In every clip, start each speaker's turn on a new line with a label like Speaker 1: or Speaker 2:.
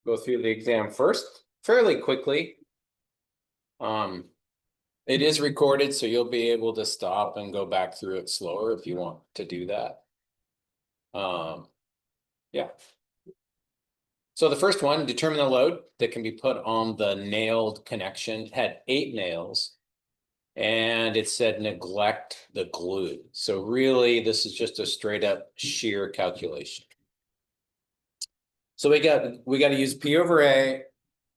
Speaker 1: go through the exam first fairly quickly. It is recorded, so you'll be able to stop and go back through it slower if you want to do that. Yeah. So the first one, determine the load that can be put on the nailed connection. It had 8 nails, and it said neglect the glue. So really, this is just a straight up shear calculation. So we got to use P over A.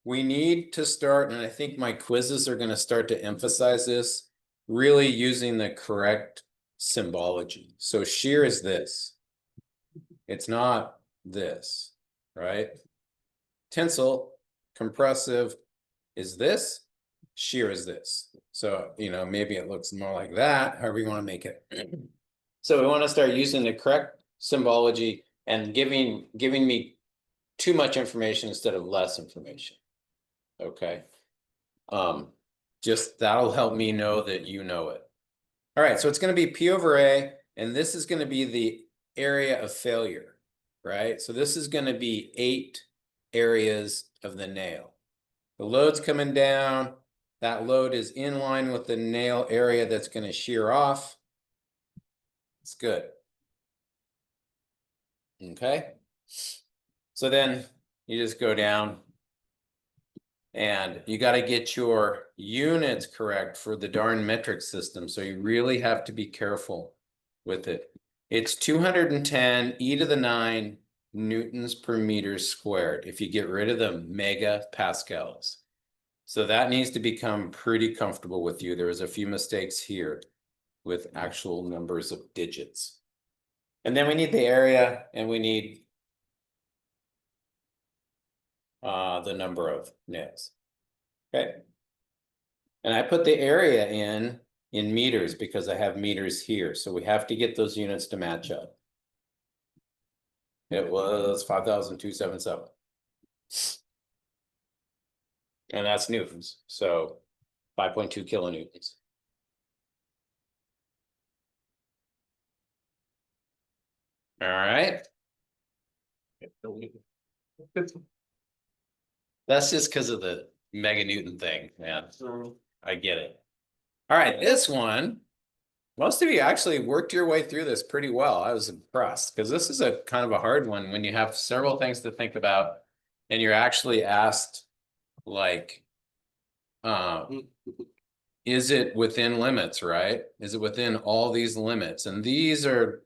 Speaker 1: We need to start, and I think my quizzes are going to start to emphasize this, really using the correct symbology. So shear is this. It's not this, right? Tensile, compressive is this. Shear is this. So, maybe it looks more like that, however you want to make it. So we want to start using the correct symbology and giving me too much information instead of less information. Okay. Just that'll help me know that you know it. All right, so it's going to be P over A, and this is going to be the area of failure, right? So this is going to be 8 areas of the nail. The load's coming down. That load is in line with the nail area that's going to shear off. It's good. Okay. So then you just go down and you got to get your units correct for the darn metric system. So you really have to be careful with it. It's 210 e to the 9 newtons per meter squared if you get rid of the megapascals. So that needs to become pretty comfortable with you. There was a few mistakes here with actual numbers of digits. And then we need the area, and we need the number of nails. Okay. And I put the area in meters because I have meters here. So we have to get those units to match up. It was 5,277. And that's newtons. So 5.2 kilonewtons. All right. That's just because of the meganewton thing, man. I get it. All right, this one, most of you actually worked your way through this pretty well. I was impressed because this is a kind of a hard one when you have several things to think about and you're actually asked, like, is it within limits, right? Is it within all these limits? And these are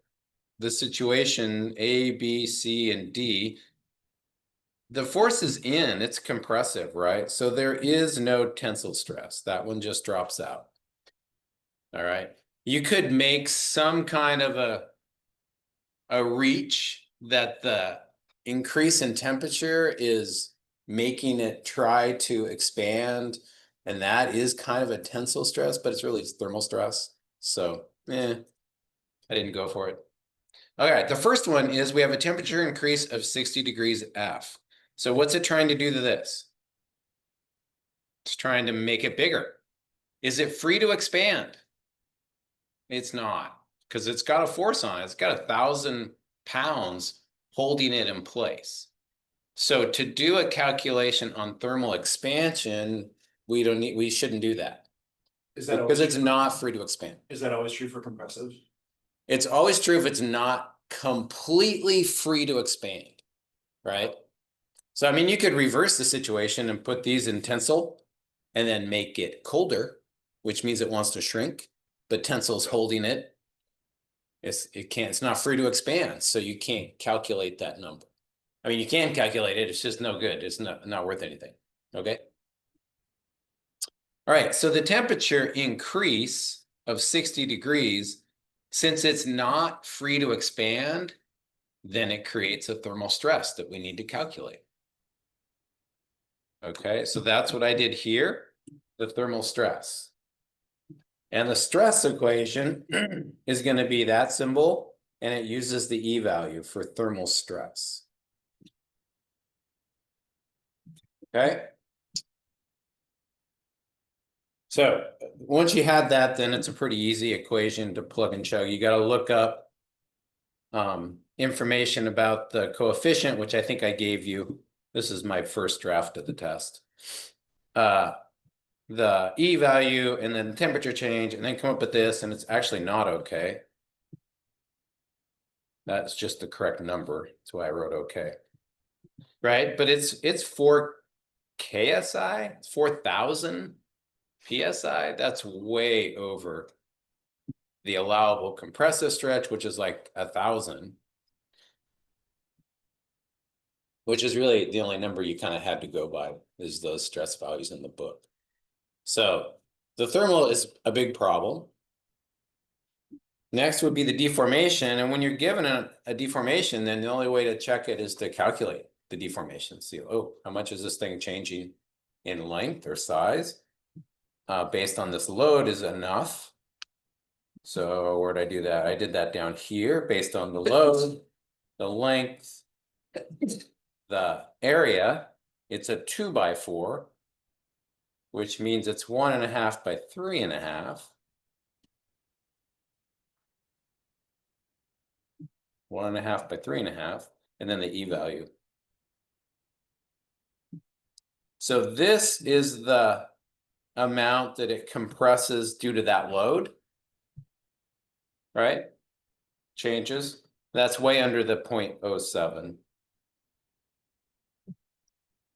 Speaker 1: the situation A, B, C, and D. The force is in, it's compressive, right? So there is no tensile stress. That one just drops out. All right. You could make some kind of a reach that the increase in temperature is making it try to expand. And that is kind of a tensile stress, but it's really thermal stress. So, I didn't go for it. All right, the first one is we have a temperature increase of 60 degrees F. So what's it trying to do to this? It's trying to make it bigger. Is it free to expand? It's not, because it's got a force on it. It's got 1,000 pounds holding it in place. So to do a calculation on thermal expansion, we shouldn't do that.
Speaker 2: Is that
Speaker 1: because it's not free to expand.
Speaker 2: Is that always true for compressive?
Speaker 1: It's always true if it's not completely free to expand, right? So, I mean, you could reverse the situation and put these in tensile and then make it colder, which means it wants to shrink, but tensile's holding it. It's not free to expand, so you can't calculate that number. I mean, you can calculate it, it's just no good. It's not worth anything, okay? All right, so the temperature increase of 60 degrees, since it's not free to expand, then it creates a thermal stress that we need to calculate. Okay, so that's what I did here, the thermal stress. And the stress equation is going to be that symbol, and it uses the E value for thermal stress. Okay. So once you had that, then it's a pretty easy equation to plug and chug. You got to look up information about the coefficient, which I think I gave you. This is my first draft of the test. The E value and then temperature change and then come up with this, and it's actually not okay. That's just the correct number. That's why I wrote okay. Right? But it's 4 KSI, it's 4,000 PSI. That's way over the allowable compressive stretch, which is like 1,000. Which is really the only number you kind of had to go by, is those stress values in the book. So the thermal is a big problem. Next would be the deformation. And when you're given a deformation, then the only way to check it is to calculate the deformation. See, oh, how much is this thing changing in length or size? Based on this load is enough. So where did I do that? I did that down here based on the load, the length, the area. It's a 2x4, which means it's 1.5 by 3.5. 1.5 by 3.5, and then the E value. So this is the amount that it compresses due to that load, right? Changes. That's way under the 0.07.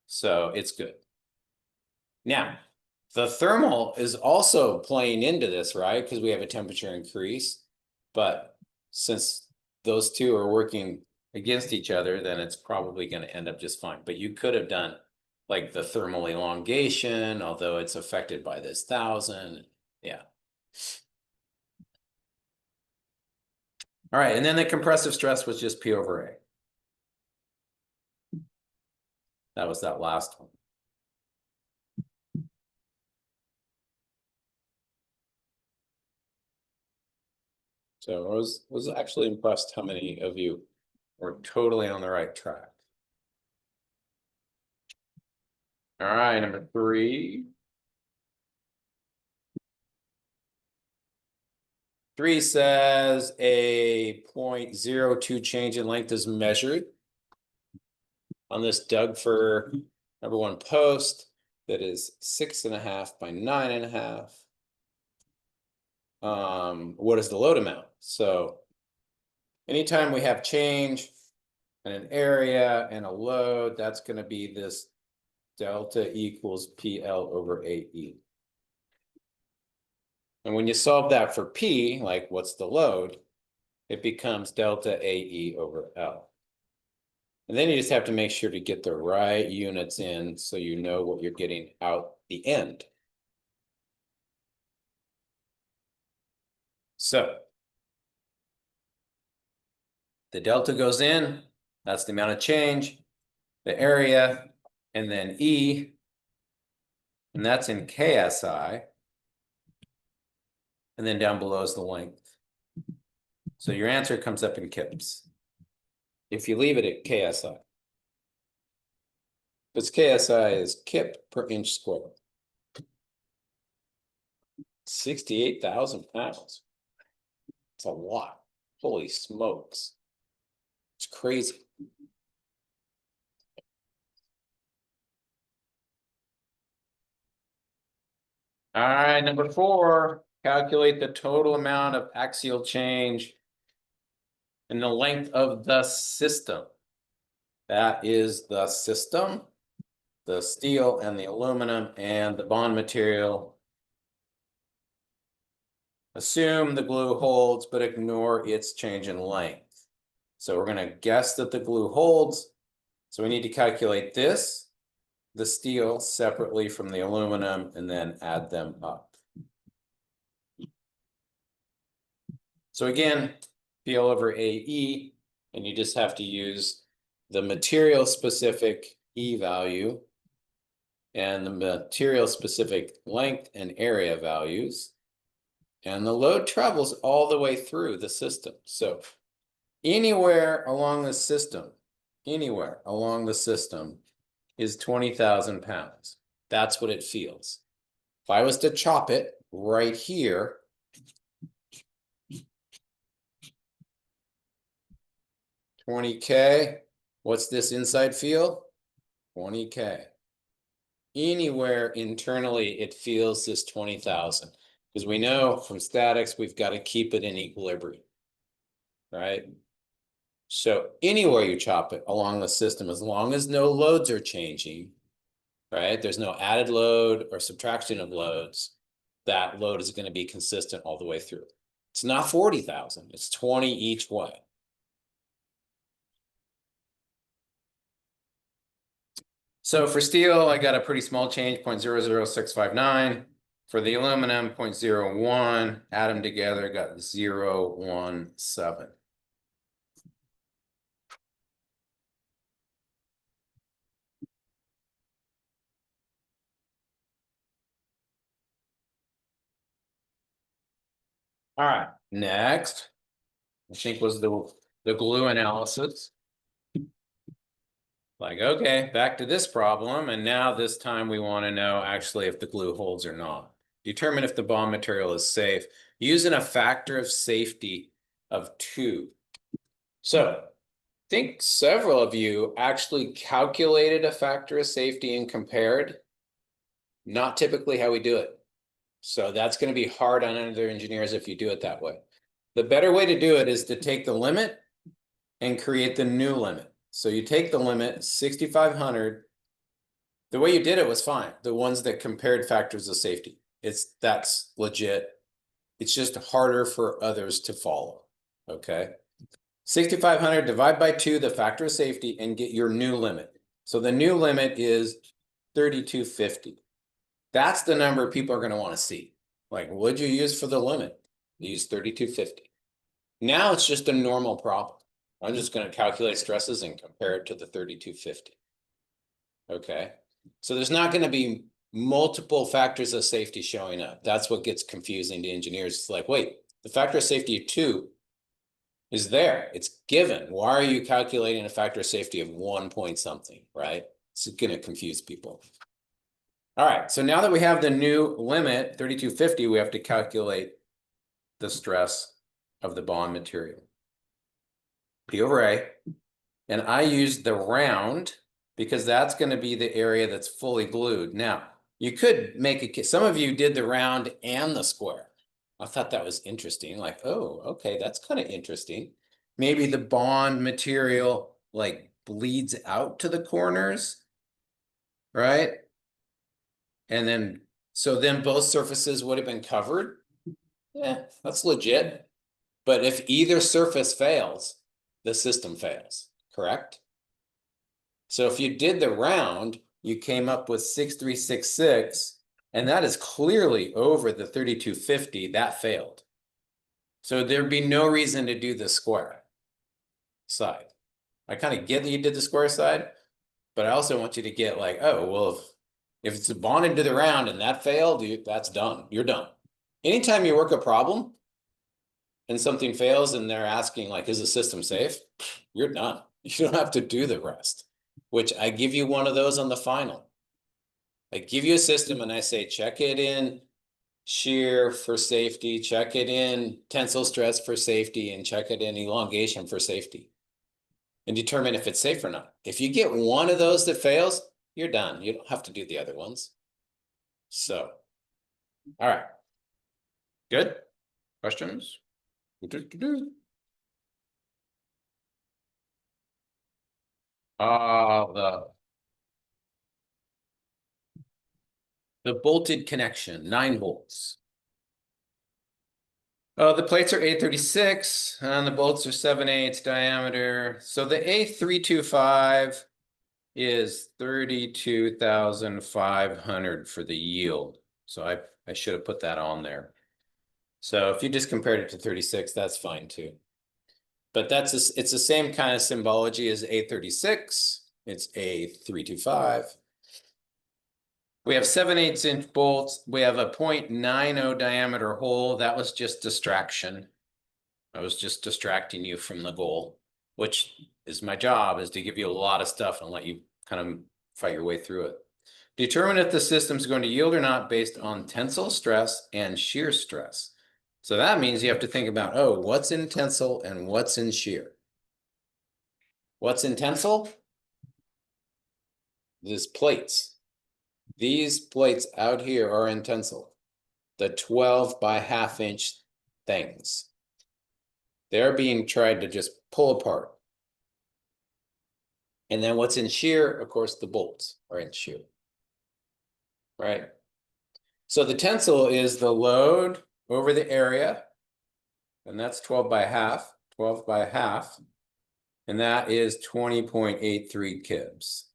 Speaker 1: So it's good. Now, the thermal is also playing into this, right? Because we have a temperature increase. But since those two are working against each other, then it's probably going to end up just fine. But you could have done like the thermal elongation, although it's affected by this 1,000. Yeah. All right, and then the compressive stress was just P over A. That was that last one. So I was actually impressed how many of you were totally on the right track. All right, number 3. 3 says a 0.02 change in length is measured on this Doug for number 1 post that is 6.5 by 9.5. What is the load amount? So anytime we have change in an area and a load, that's going to be this delta equals PL over AE. And when you solve that for P, like what's the load, it becomes delta AE over L. And then you just have to make sure to get the right units in so you know what you're getting out the end. So the delta goes in, that's the amount of change, the area, and then E, and that's in KSI. And then down below is the length. So your answer comes up in kips if you leave it at KSI. Because KSI is kip per inch squared. 68,000 pounds. It's a lot. Holy smokes. It's crazy. All right, number 4, calculate the total amount of axial change in the length of the system. That is the system, the steel and the aluminum and the bond material. Assume the glue holds, but ignore its change in length. So we're going to guess that the glue holds. So we need to calculate this, the steel, separately from the aluminum, and then add them up. So again, PL over AE, and you just have to use the material specific E value and the material specific length and area values. And the load travels all the way through the system. So anywhere along the system is 20,000 pounds. That's what it feels. If I was to chop it right here, $20K, what's this inside feel? 20K. Anywhere internally, it feels this 20,000 because we know from statics, we've got to keep it in equilibrium, right? So anywhere you chop it along the system, as long as no loads are changing, right? There's no added load or subtraction of loads. That load is going to be consistent all the way through. It's not 40,000, it's 20 each way. So for steel, I got a pretty small change, 0.00659. For the aluminum, 0.01. Add them together, got 0.17. All right, next, I think was the glue analysis. Like, okay, back to this problem. And now this time we want to know actually if the glue holds or not. Determine if the bond material is safe using a factor of safety of 2. So I think several of you actually calculated a factor of safety and compared. Not typically how we do it. So that's going to be hard on other engineers if you do it that way. The better way to do it is to take the limit and create the new limit. So you take the limit 6,500. The way you did it was fine. The ones that compared factors of safety. That's legit. It's just harder for others to follow. Okay. 6,500 divide by 2, the factor of safety, and get your new limit. So the new limit is 3,250. That's the number people are going to want to see. Like, what'd you use for the limit? You use 3,250. Now it's just a normal problem. I'm just going to calculate stresses and compare it to the 3,250. Okay. So there's not going to be multiple factors of safety showing up. That's what gets confusing to engineers. It's like, wait, the factor of safety of 2 is there. It's given. Why are you calculating a factor of safety of 1 point something, right? It's going to confuse people. All right, so now that we have the new limit, 3,250, we have to calculate the stress of the bond material. P over A. And I used the round because that's going to be the area that's fully glued. Now, you could make some of you did the round and the square. I thought that was interesting. Like, oh, okay, that's kind of interesting. Maybe the bond material like bleeds out to the corners, right? And then, so then both surfaces would have been covered. Yeah, that's legit. But if either surface fails, the system fails, correct? So if you did the round, you came up with 6,366, and that is clearly over the 3,250. That failed. So there'd be no reason to do the square side. I kind of get that you did the square side, but I also want you to get like, oh, well, if it's bonded to the round and that failed, that's done. You're done. Anytime you work a problem and something fails and they're asking like, is the system safe? You're done. You don't have to do the rest, which I give you one of those on the final. I give you a system and I say, check it in shear for safety, check it in tensile stress for safety, and check it in elongation for safety. And determine if it's safe or not. If you get one of those that fails, you're done. You don't have to do the other ones. So, all right. Good? Questions? The bolted connection, 9 volts. The plates are A36 and the bolts are 7/8 diameter. So the A325 is 32,500 for the yield. So I should have put that on there. So if you just compared it to 36, that's fine too. But it's the same kind of symbology as A36. It's A325. We have 7/8 inch bolts. We have a 0.90 diameter hole. That was just distraction. I was just distracting you from the goal, which is my job, is to give you a lot of stuff and let you kind of fight your way through it. Determine if the system's going to yield or not based on tensile stress and shear stress. So that means you have to think about, oh, what's in tensile and what's in shear? What's in tensile? this plates. These plates out here are in tensile. The 12 by ½ inch things. They're being tried to just pull apart. And then what's in shear, of course, the bolts are in shear. Right? So the tensile is the load over the area. And that's 12 by half, 12 by half. And that is 20.83 kibs.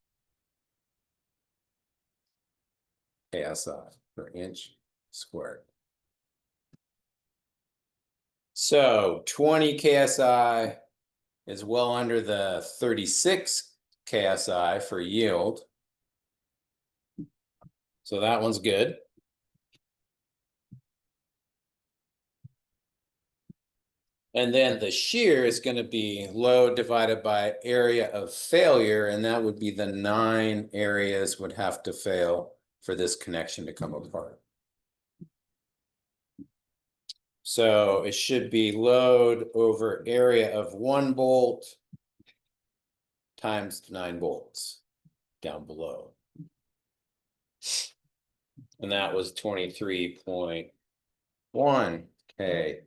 Speaker 1: KSI per inch squared. So 20 KSI is well under the 36 KSI for yield. So that one's good. And then the shear is going to be load divided by area of failure, and that would be the 9 areas would have to fail for this connection to come apart. So it should be load over area of 1 bolt times 9 bolts down below. And that was 23.1 K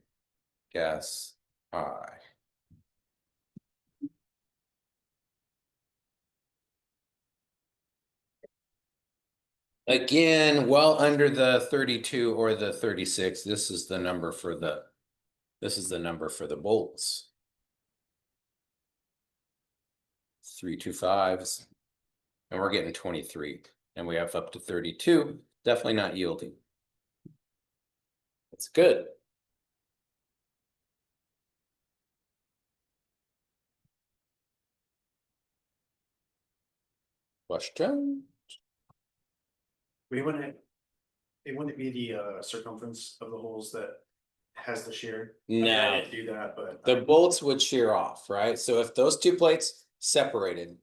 Speaker 1: guess I. Again, well under the 32 or the 36. This is the number for the bolts. 325s. And we're getting 23. And we have up to 32. Definitely not yielding. It's good. Question?
Speaker 2: It wouldn't be the circumference of the holes that has the shear. I mean, I
Speaker 1: No.
Speaker 2: didn't do that, but
Speaker 1: The bolts would shear off, right? So if those 2 plates separated,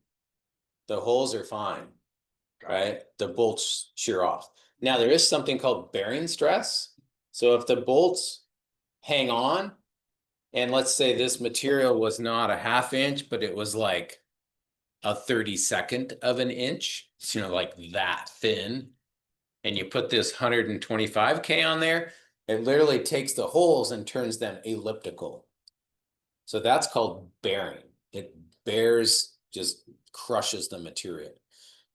Speaker 1: the holes are fine, right? The bolts shear off. Now there is something called bearing stress. So if the bolts hang on, and let's say this material was not a ½ inch, but it was like a 32nd of an inch, you know, like that thin, and you put this 125 K on there, it literally takes the holes and turns them elliptical. So that's called bearing. It bears, just crushes the material.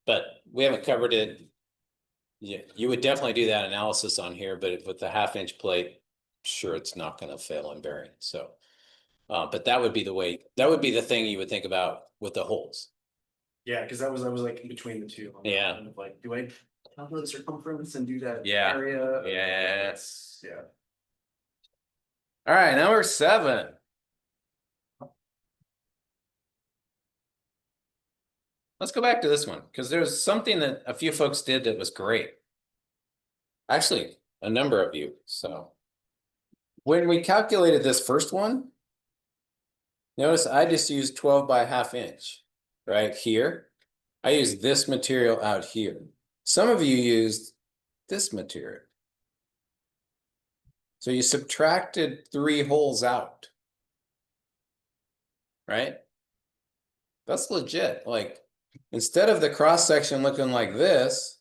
Speaker 1: But we haven't covered it. Yeah, you would definitely do that analysis on here, but with the ½ inch plate, sure, it's not going to fail in bearing. So, but that would be the way, that would be the thing you would think about with the holes.
Speaker 2: yeah, because I was like in between the two.
Speaker 1: Yeah.
Speaker 2: Kind of like, do I calculate the circumference and do that
Speaker 1: Yeah.
Speaker 2: area?
Speaker 1: Yeah.
Speaker 2: Yeah.
Speaker 1: All right, number 7. Let's go back to this one because there's something that a few folks did that was great. Actually, a number of you. So when we calculated this first one, notice I just used 12 by ½ inch right here. I used this material out here. Some of you used this material. So you subtracted 3 holes out, right? That's legit. Like instead of the cross section looking like this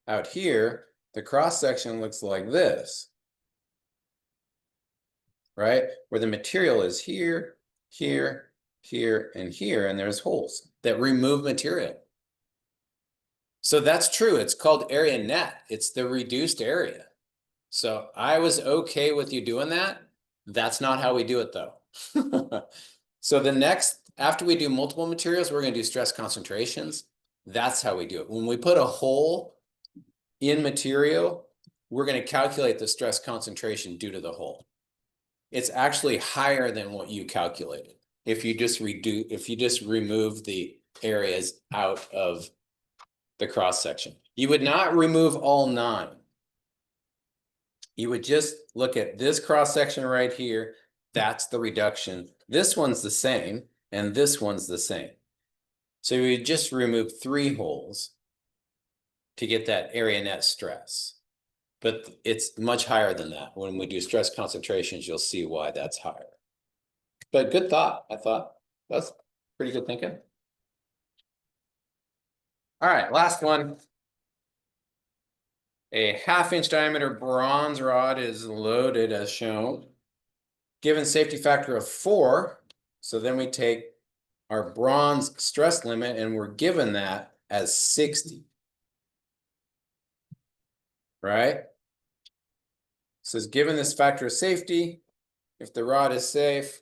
Speaker 1: out here, the cross section looks like this, right? Where the material is here, here, here, and here, and there's holes that remove material. So that's true. It's called area net. It's the reduced area. So I was okay with you doing that. That's not how we do it though. So the next, after we do multiple materials, we're going to do stress concentrations. That's how we do it. When we put a hole in material, we're going to calculate the stress concentration due to the hole. It's actually higher than what you calculated. If you just remove the areas out of the cross section, you would not remove all 9. You would just look at this cross section right here. That's the reduction. This one's the same, and this one's the same. So we just remove 3 holes to get that area net stress. But it's much higher than that. When we do stress concentrations, you'll see why that's higher. But good thought. I thought that's pretty good thinking. All right, last one. A 1/2 inch diameter bronze rod is loaded as shown. Given safety factor of 4, so then we take our bronze stress limit and we're given that as 60. Right? It says given this factor of safety, if the rod is safe,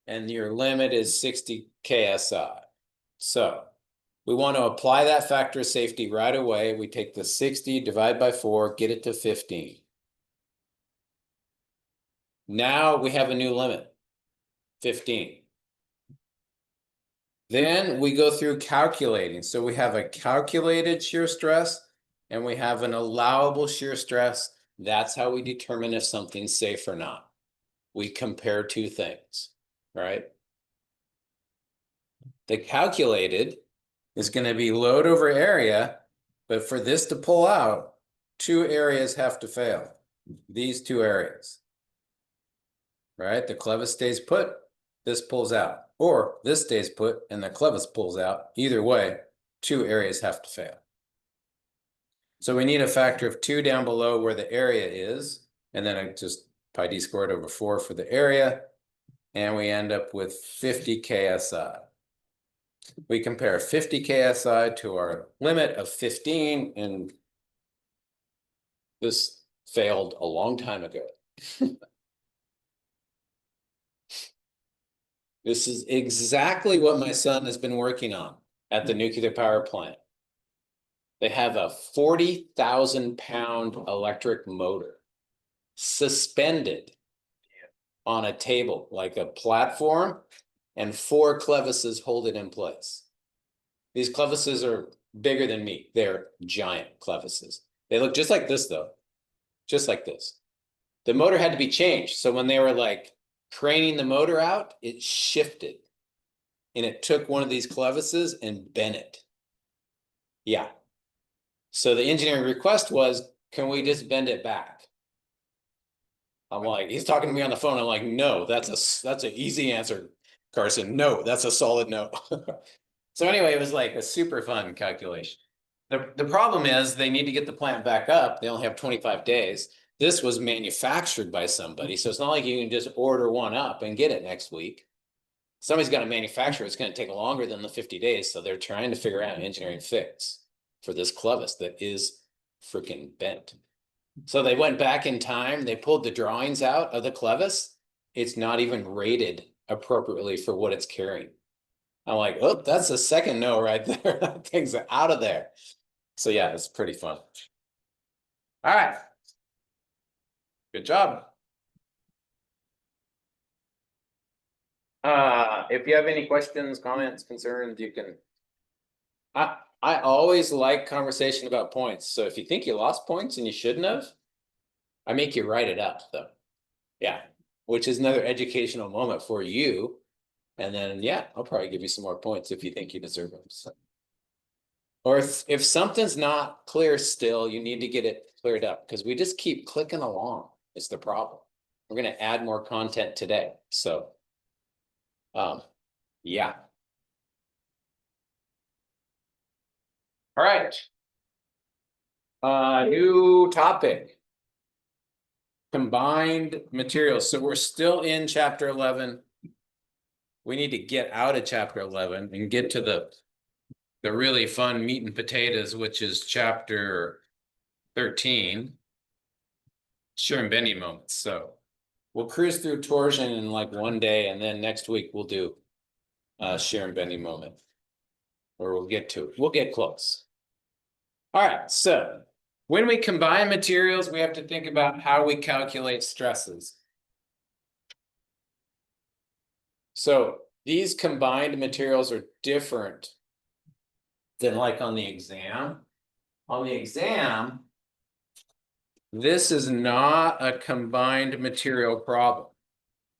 Speaker 1: and your limit is 60 KSI. So we want to apply that factor of safety right away. We take the 60, divide by 4, get it to 15. Now we have a new limit, 15. Then we go through calculating. So we have a calculated shear stress and we have an allowable shear stress. That's how we determine if something's safe or not. We compare two things, right? The calculated is going to be load over area, but for this to pull out, 2 areas have to fail. These 2 areas, right? The clevis stays put, this pulls out, or this stays put and the clevis pulls out. Either way, 2 areas have to fail. So we need a factor of 2 down below where the area is, and then I just pi d squared over 4 for the area, and we end up with 50 KSI. We compare 50 KSI to our limit of 15, and this failed a long time ago. This is exactly what my son has been working on at the nuclear power plant. They have a 40,000-pound electric motor suspended on a table, like a platform, and 4 clevises hold it in place. These clevises are bigger than me. They're giant clevises. They look just like this, though. Just like this. The motor had to be changed. So when they were like craning the motor out, it shifted. And it took one of these clevises and bent it. Yeah. So the engineering request was, can we just bend it back? I'm like, he's talking to me on the phone. I'm like, no, that's an easy answer, Carson. No, that's a solid no. So anyway, it was like a super fun calculation. The problem is they need to get the plant back up. They only have 25 days. This was manufactured by somebody. So it's not like you can just order one up and get it next week. Somebody's got to manufacture it. It's going to take longer than the 50 days. So they're trying to figure out an engineering fix for this clevis that is freaking bent. So they went back in time. They pulled the drawings out of the clevis. It's not even rated appropriately for what it's carrying. I'm like, oh, that's a second no right there. That thing's out of there. So yeah, it's pretty fun. All right. Good job. If you have any questions, comments, concerns, you can. I always like conversation about points. So if you think you lost points and you shouldn't have, I make you write it up though. Yeah, which is another educational moment for you. And then, yeah, I'll probably give you some more points if you think you deserve them. So. Or if something's not clear still, you need to get it cleared up because we just keep clicking along. It's the problem. We're going to add more content today. So, yeah. All right. New topic. Combined materials. So we're still in chapter 11. We need to get out of chapter 11 and get to the really fun meat and potatoes, which is chapter 13. Shear and bending moments. So we'll cruise through torsion in like one day, and then next week we'll do shear and bending moment. Or we'll get to it. We'll get close. All right, so when we combine materials, we have to think about how we calculate stresses. So these combined materials are different than like on the exam. On the exam, this is not a combined material problem.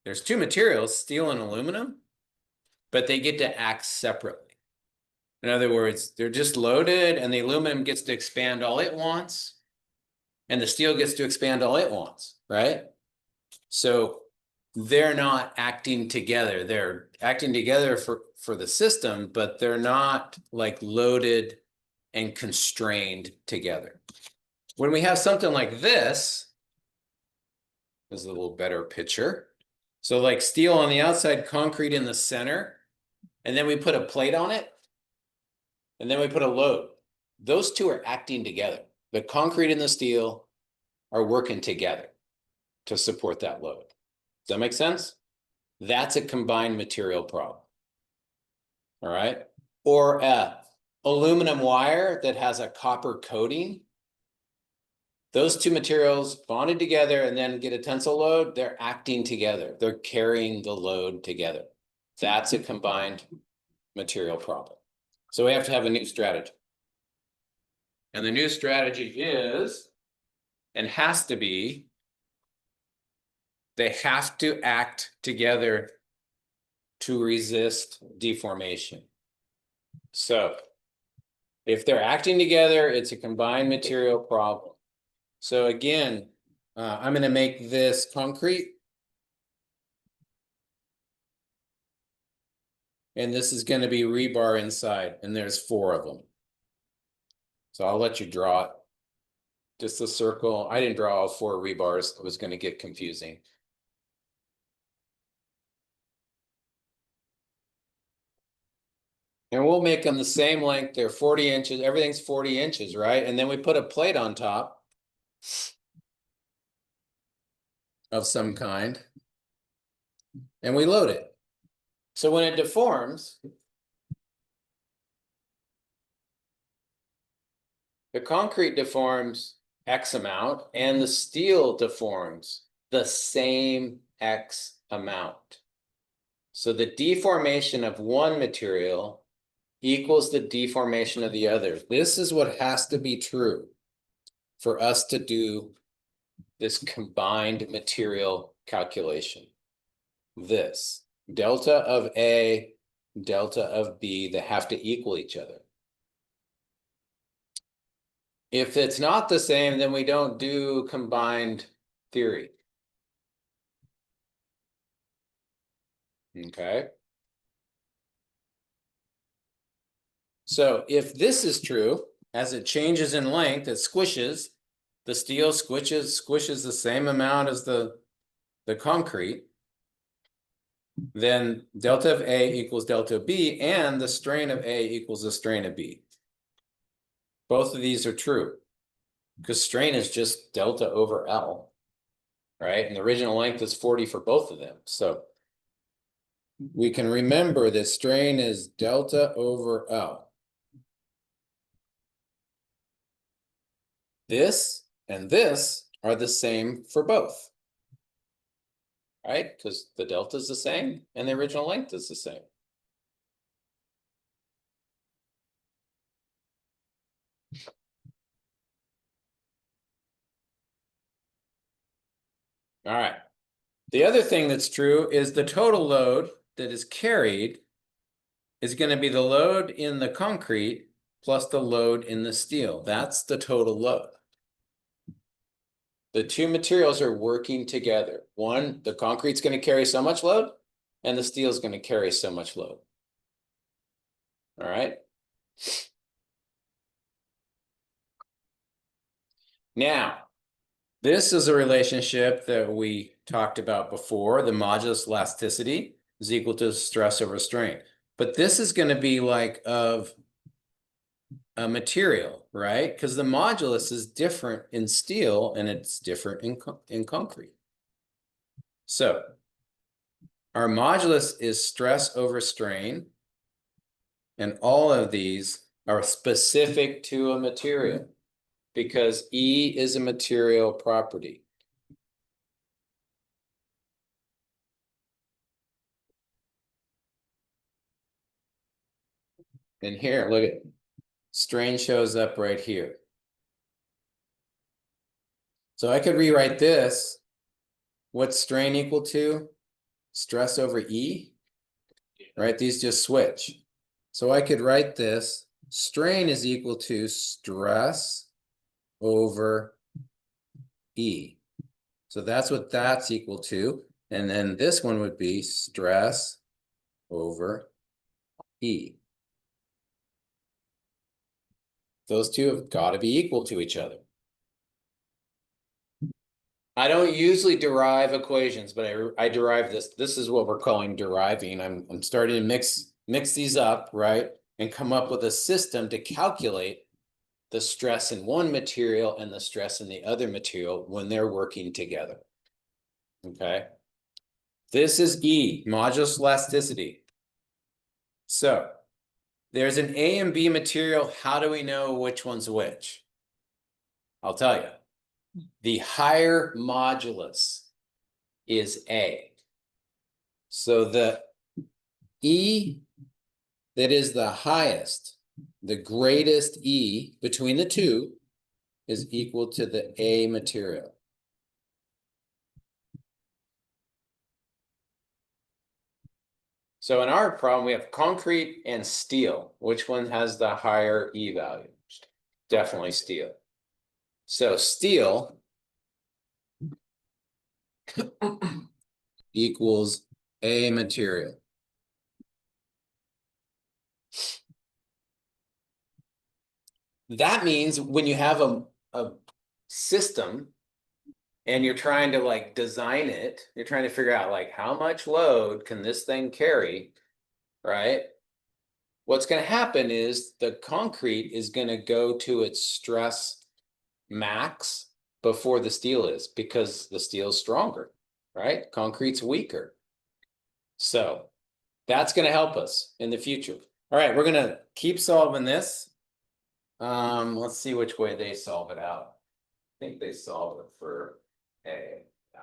Speaker 1: There's 2 materials, steel and aluminum, but they get to act separately. In other words, they're just loaded and the aluminum gets to expand all it wants and the steel gets to expand all it wants, right? So they're not acting together. They're acting together for the system, but they're not like loaded and constrained together. When we have something like this is a little better picture. So like steel on the outside, concrete in the center, and then we put a plate on it, and then we put a load. Those two are acting together. The concrete and the steel are working together to support that load. Does that make sense? That's a combined material problem. All right. Or a aluminum wire that has a copper coating. Those two materials bonded together and then get a tensile load, they're acting together. They're carrying the load together. That's a combined material problem. So we have to have a new strategy. And the new strategy is, and has to be, they have to act together to resist deformation. So if they're acting together, it's a combined material problem. So again, I'm going to make this concrete. And this is going to be rebar inside, and there's 4 of them. So I'll let you draw it. Just a circle. I didn't draw all 4 rebars. It was going to get confusing. And we'll make them the same length. They're 40 inches. Everything's 40 inches, right? And then we put a plate on top of some kind. And we load it. So when it deforms, the concrete deforms X amount and the steel deforms the same X amount. So the deformation of one material equals the deformation of the other. This is what has to be true for us to do this combined material calculation. This delta of A, delta of B, they have to equal each other. If it's not the same, then we don't do combined theory. Okay. So if this is true, as it changes in length, it squishes, the steel squishes the same amount as the concrete, then delta of A equals delta of B, and the strain of A equals the strain of B. Both of these are true, because strain is just delta over L, right? And the original length is 40 for both of them. So we can remember that strain is delta over L. This and this are the same for both, right? Because the delta is the same and the original length is the same. All right. The other thing that's true is the total load that is carried is going to be the load in the concrete plus the load in the steel. That's the total load. The two materials are working together. One, the concrete's going to carry so much load, and the steel is going to carry so much load. All right. Now, this is a relationship that we talked about before. The modulus elasticity is equal to stress over strain. But this is going to be like of a material, right? Because the modulus is different in steel and it's different in concrete. So our modulus is stress over strain, and all of these are specific to a material because E is a material property. And here, look at strain shows up right here. So I could rewrite this. What's strain equal to? Stress over E, right? These just switch. So I could write this, strain is equal to stress over E. So that's what that's equal to. And then this one would be stress over E. Those two have got to be equal to each other. I don't usually derive equations, but I derive this. This is what we're calling deriving. I'm starting to mix these up, right? And come up with a system to calculate the stress in one material and the stress in the other material when they're working together. Okay. This is E, modulus elasticity. So there's an A and B material. How do we know which one's which? I'll tell you. The higher modulus is A. So the E that is the highest, the greatest E between the two is equal to the A material. So in our problem, we have concrete and steel. Which one has the higher E value? Definitely steel. So steel equals A material. That means when you have a system and you're trying to like design it, you're trying to figure out like how much load can this thing carry, right? What's going to happen is the concrete is going to go to its stress max before the steel is, because the steel is stronger, right? Concrete's weaker. So that's going to help us in the future. All right, we're going to keep solving this. Let's see which way they solve it out. I think they solve it for A. Yeah.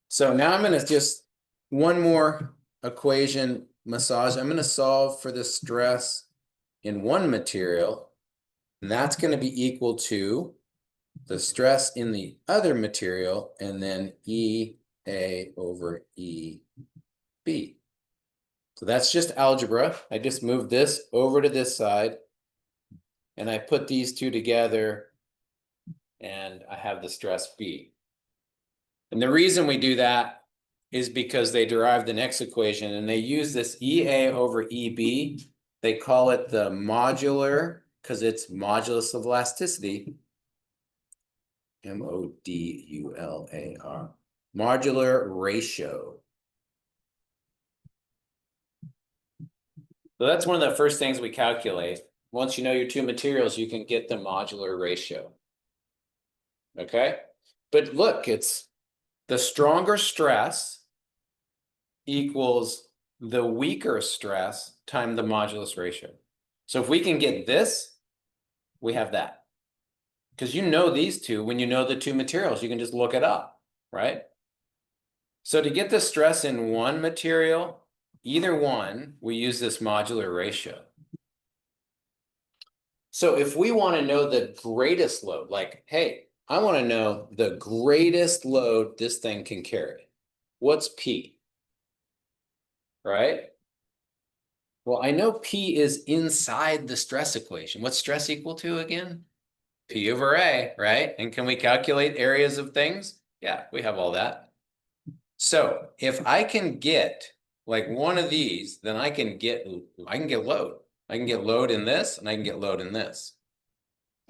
Speaker 1: So now I'm going to just one more equation massage. I'm going to solve for the stress in one material, and that's going to be equal to the stress in the other material, and then EA over EB. So that's just algebra. I just moved this over to this side, and I put these two together, and I have the stress B. And the reason we do that is because they derive the next equation, and they use this EA over EB. They call it the modular, because it's modulus of elasticity. M-O-D-U-L-A-R. Modular ratio. So that's one of the first things we calculate. Once you know your two materials, you can get the modular ratio. Okay? But look, it's the stronger stress equals the weaker stress times the modulus ratio. So if we can get this, we have that. Because you know these two, when you know the two materials, you can just look it up, right? So to get the stress in one material, either one, we use this modular ratio. So if we want to know the greatest load, like, hey, I want to know the greatest load this thing can carry. What's P? Right? Well, I know P is inside the stress equation. What's stress equal to again? P over A, right? And can we calculate areas of things? Yeah, we have all that. So if I can get like one of these, then I can get load. I can get load in this, and I can get load in this.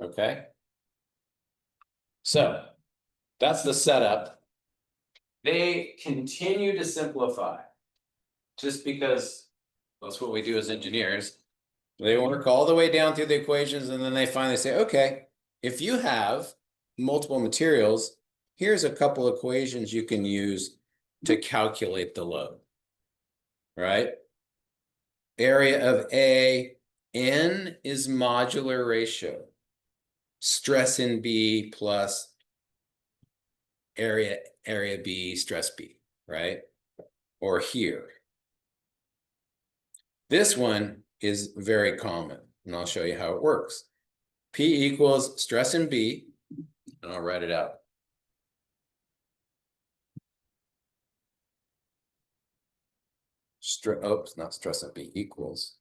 Speaker 1: Okay. So that's the setup. They continue to simplify just because that's what we do as engineers. They work all the way down through the equations, and then they finally say, okay, if you have multiple materials, here's a couple equations you can use to calculate the load, right? Area of A, N is modular ratio. Stress in B plus area B, stress B, right? Or here. This one is very common, and I'll show you how it works. P equals stress in B, and I'll write it out. Not stress in B, equals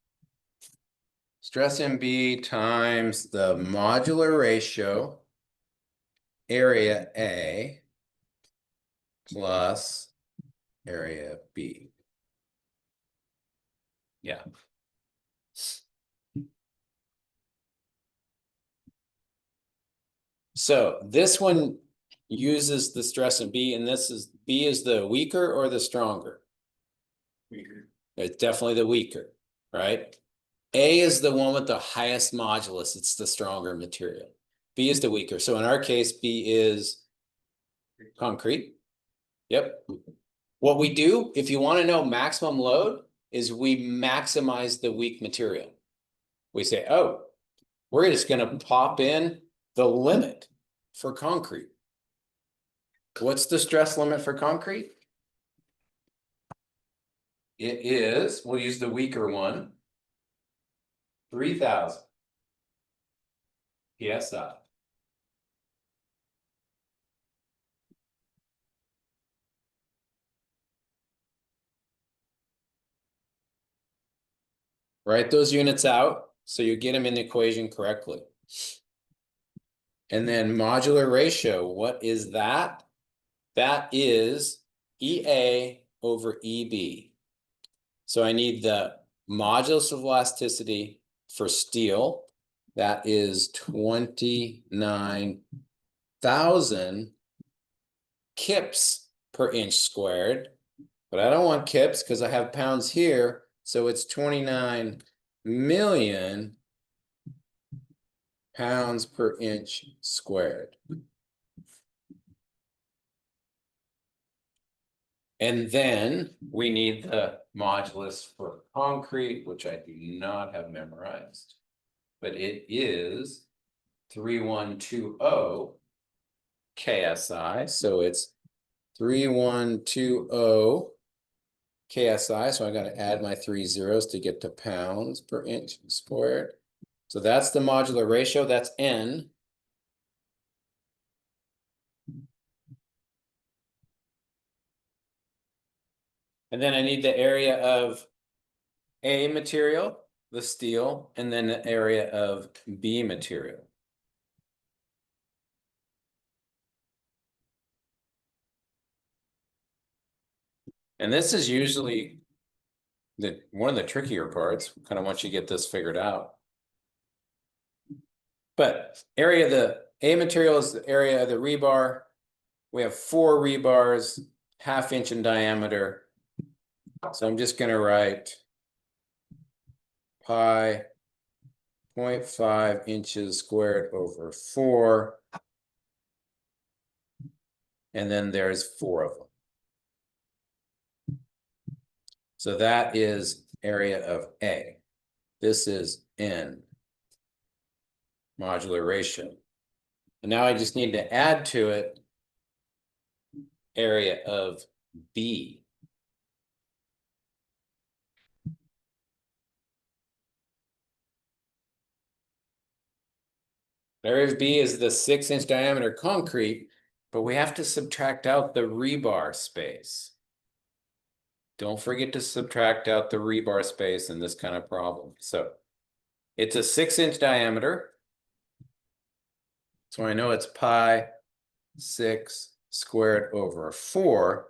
Speaker 1: stress in B times the modular ratio, area A, plus area B. Yeah. So this one uses the stress in B, and this is B is the weaker or the stronger?
Speaker 2: Weaker.
Speaker 1: It's definitely the weaker, right? A is the one with the highest modulus. It's the stronger material. B is the weaker. So in our case, B is concrete. Yep. What we do, if you want to know maximum load, is we maximize the weak material. We say, oh, we're just going to pop in the limit for concrete. What's the stress limit for concrete? It is, we'll use the weaker one, 3,000 PSI. Write those units out so you get them in the equation correctly. And then modular ratio, what is that? That is EA over EB. So I need the modulus of elasticity for steel. That is 29,000 kips per inch squared. But I don't want kips because I have pounds here. So it's 29 million pounds per inch squared. And then we need the modulus for concrete, which I do not have memorized, but it is 3120 KSI. So it's 3120 KSI. So I got to add my 3 zeros to get to pounds per inch squared. So that's the modular ratio. That's N. And then I need the area of A material, the steel, and then the area of B material. And this is usually one of the trickier parts, kind of once you get this figured out. But area of the A material is the area of the rebar. We have 4 rebars, 1/2 inch in diameter. So I'm just going to write pi 0.5 inches squared over 4. And then there's 4 of them. So that is area of A. This is N, modular ratio. And now I just need to add to it area of B. Area of B is the 6-inch diameter concrete, but we have to subtract out the rebar space. Don't forget to subtract out the rebar space in this kind of problem. So it's a 6-inch diameter. So I know it's pi 6 squared over 4,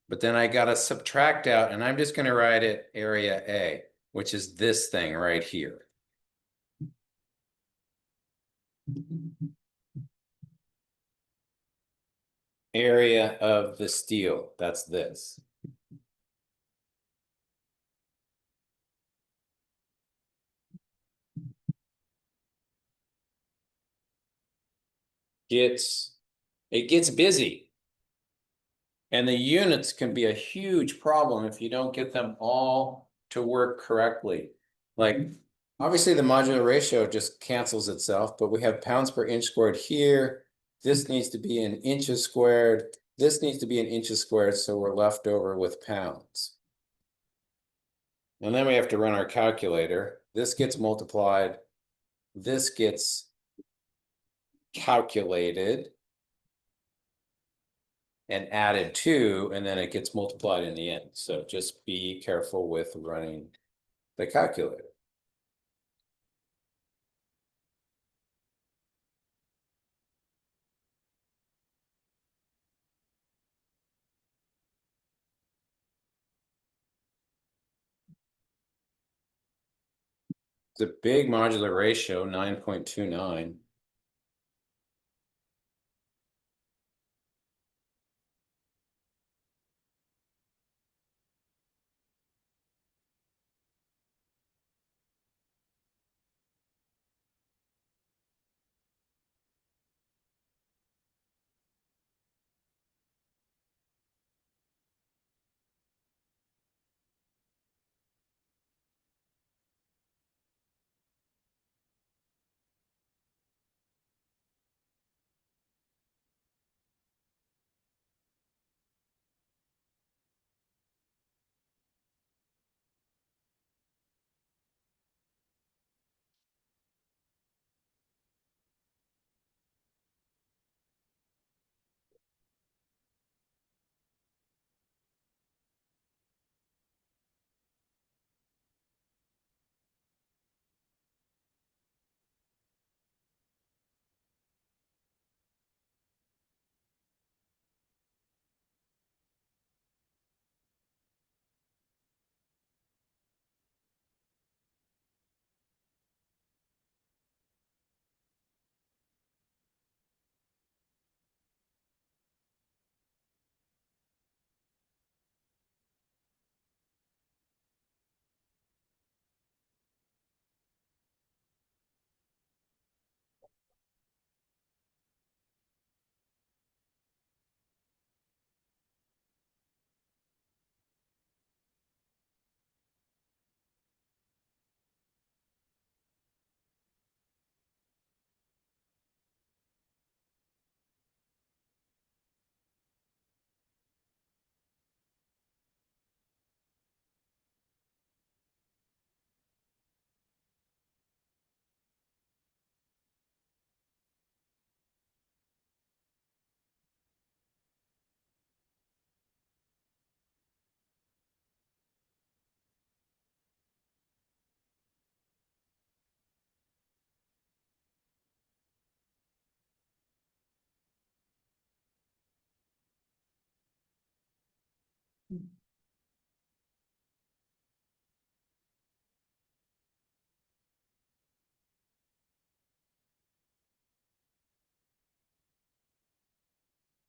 Speaker 1: but then I got to subtract out, and I'm just going to write it area A, which is this thing right here. Area of the steel, that's this. It gets busy. And the units can be a huge problem if you don't get them all to work correctly. Like, obviously the modular ratio just cancels itself, but we have pounds per inch squared here. This needs to be in inches squared. This needs to be in inches squared, so we're left over with pounds. And then we have to run our calculator. This gets multiplied. This gets calculated and added to, and then it gets multiplied in the end. So just be careful with running the calculator. a big modular ratio, 9.29.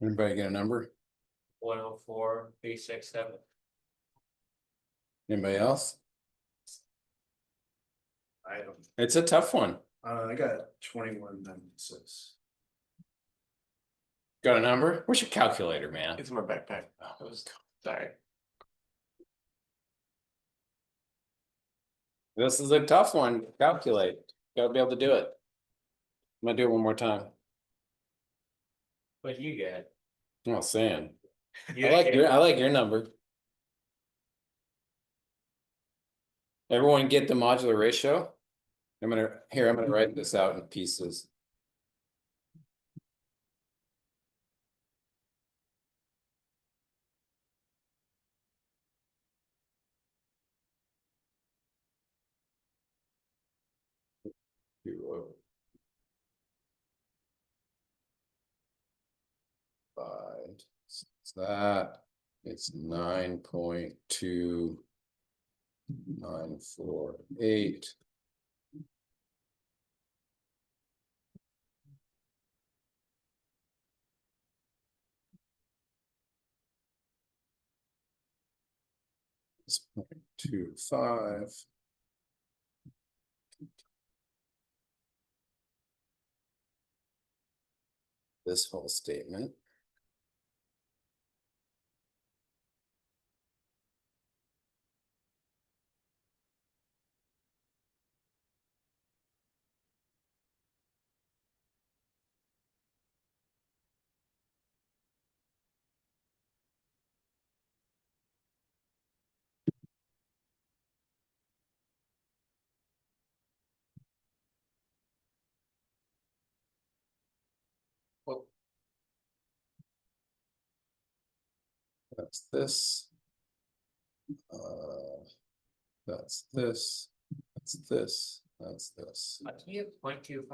Speaker 1: Anybody get a number?
Speaker 3: 104,367.
Speaker 1: Anybody else?
Speaker 2: I don't,
Speaker 1: It's a tough one.
Speaker 2: I got 2196.
Speaker 1: Got a number? Where's your calculator, man?
Speaker 3: It's in my backpack. Oh, it was sorry.
Speaker 1: This is a tough one. to Calculate. Gotta be able to do it. I'm gonna do it one more time.
Speaker 3: What you got?
Speaker 1: Oh, saying.
Speaker 3: You
Speaker 1: I like your number. Everyone get the modular ratio? I'm gonna write this out in pieces. Five, so it's that, it's 9.2948. It's 0.25. This whole statement. That's this. That's this. That's this. That's this.
Speaker 3: We have 0.25.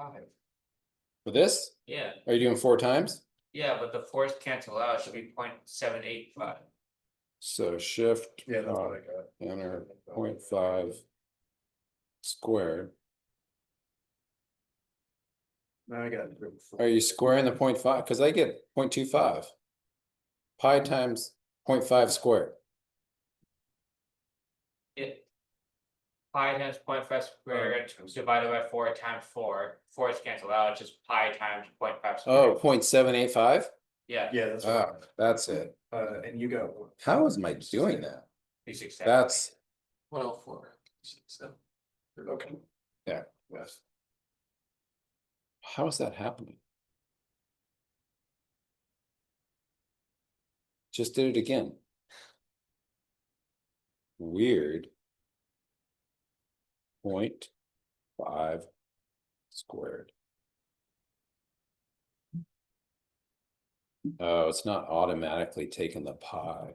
Speaker 1: For this?
Speaker 3: Yeah,
Speaker 1: Are you doing 4 times?
Speaker 3: yeah, but the force cancel out. It should be 0.785.
Speaker 1: So shift.
Speaker 2: Yeah, that's what I got.
Speaker 1: Enter 0.5 squared.
Speaker 2: Now I got.
Speaker 1: Are you squaring the 0.5? Because I get 0.25. Pi times 0.5 squared.
Speaker 3: It. Pi times 0.5 squared divided by 4 times 4. 4 is canceled out, it's just pi times 0.5
Speaker 1: Oh,
Speaker 3: squared.
Speaker 1: 0.785?
Speaker 3: Yeah.
Speaker 2: Yeah, that's
Speaker 1: Ah,
Speaker 2: right.
Speaker 1: that's it.
Speaker 2: And you got.
Speaker 1: How am I doing that?
Speaker 3: 367.
Speaker 1: That's,
Speaker 4: 104. 67.
Speaker 2: Okay.
Speaker 1: yeah.
Speaker 2: Yes.
Speaker 1: How is that happening? Just did it again. Weird. 0.5 squared. Oh, it's not automatically taking the pi.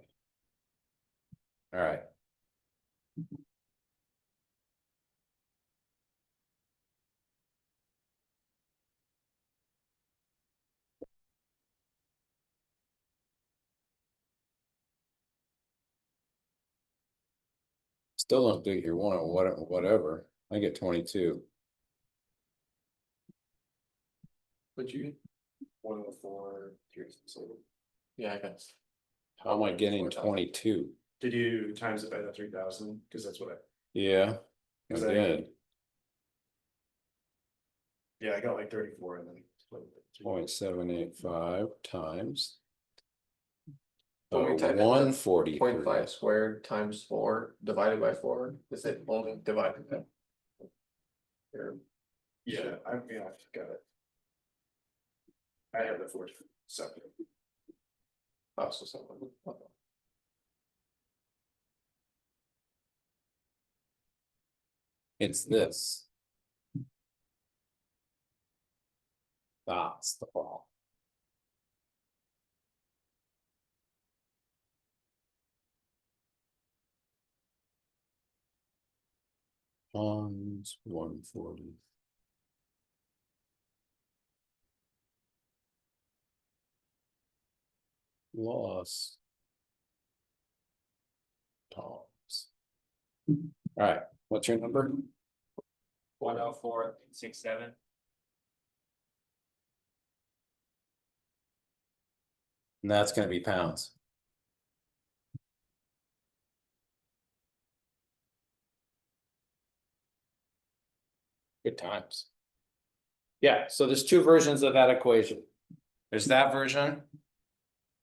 Speaker 1: All right. Still don't think you're one or whatever. I get 22.
Speaker 4: Would you?
Speaker 2: 104.
Speaker 4: Yeah, I guess.
Speaker 1: How am I getting 22?
Speaker 2: Did you times it by the 3,000? Because that's what I.
Speaker 1: Yeah, I
Speaker 2: Is that-
Speaker 1: did.
Speaker 2: Yeah, I got like 34 and then. split it by
Speaker 1: 0.785 times.
Speaker 4: When we type in that
Speaker 1: 143.
Speaker 4: 0.5 squared times 4 divided by 4, is it only divided by? Or-
Speaker 2: Yeah, I got it. I have the 47.
Speaker 4: Oh, so something.
Speaker 1: It's this. That's the problem. Times 140. Loss. Times. All right, what's your number?
Speaker 3: 104.67.
Speaker 1: And that's gonna be pounds. Good times. Yeah, so there's two versions of that equation. There's that version,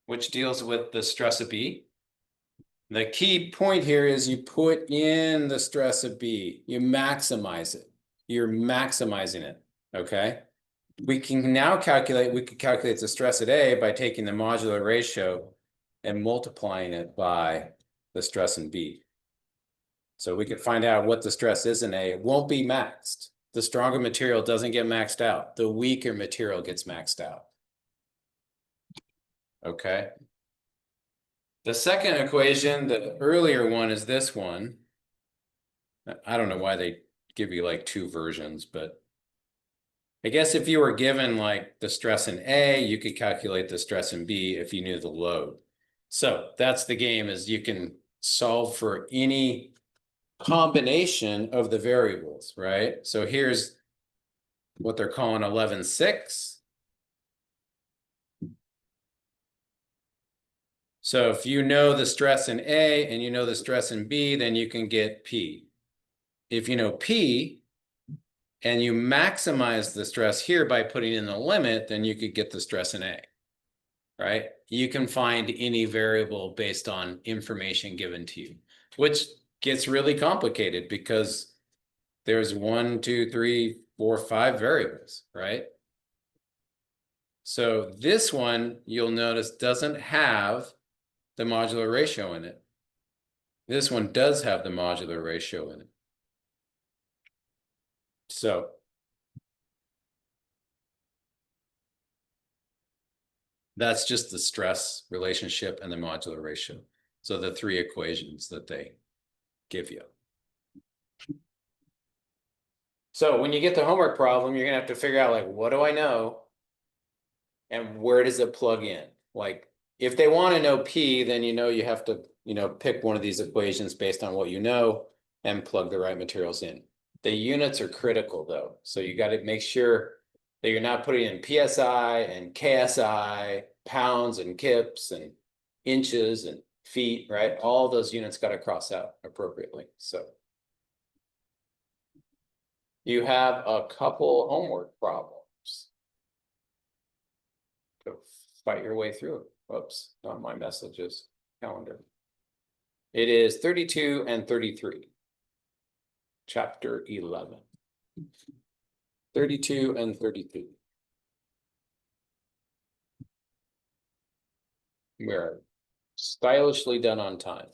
Speaker 1: which deals with the stress of B. The key point here is you put in the stress of B, you maximize it. You're maximizing it, okay? We can now calculate, we could calculate the stress at A by taking the modular ratio and multiplying it by the stress in B. So we could find out what the stress is in A. It won't be maxed. The stronger material doesn't get maxed out. The weaker material gets maxed out. Okay. The second equation, the earlier one, is this one. I don't know why they give you like two versions, but I guess if you were given like the stress in A, you could calculate the stress in B if you knew the load. So that's the game, is you can solve for any combination of the variables, right? So here's what they're calling 11.6. So if you know the stress in A and you know the stress in B, then you can get P. If you know P and you maximize the stress here by putting in the limit, then you could get the stress in A, right? You can find any variable based on information given to you, which gets really complicated because there's 1, 2, 3, 4, 5 variables, right? So this one, you'll notice, doesn't have the modular ratio in it. This one does have the modular ratio in it. So that's just the stress relationship and the modular ratio. So the three equations that they give you. So when you get the homework problem, you're gonna have to figure out, like, what do I know? And where does it plug in? Like, if they want to know P, then you have to, pick one of these equations based on what you know and plug the right materials in. The units are critical though. So you got to make sure that you're not putting in PSI and KSI, pounds and kips and inches and feet, right? All those units got to cross out appropriately, so. You have a couple homework problems. Go fight your way through it. Whoops, not my messages, calendar. It is 32 and 33. Chapter 11. 32 and 33. We're stylishly done on time.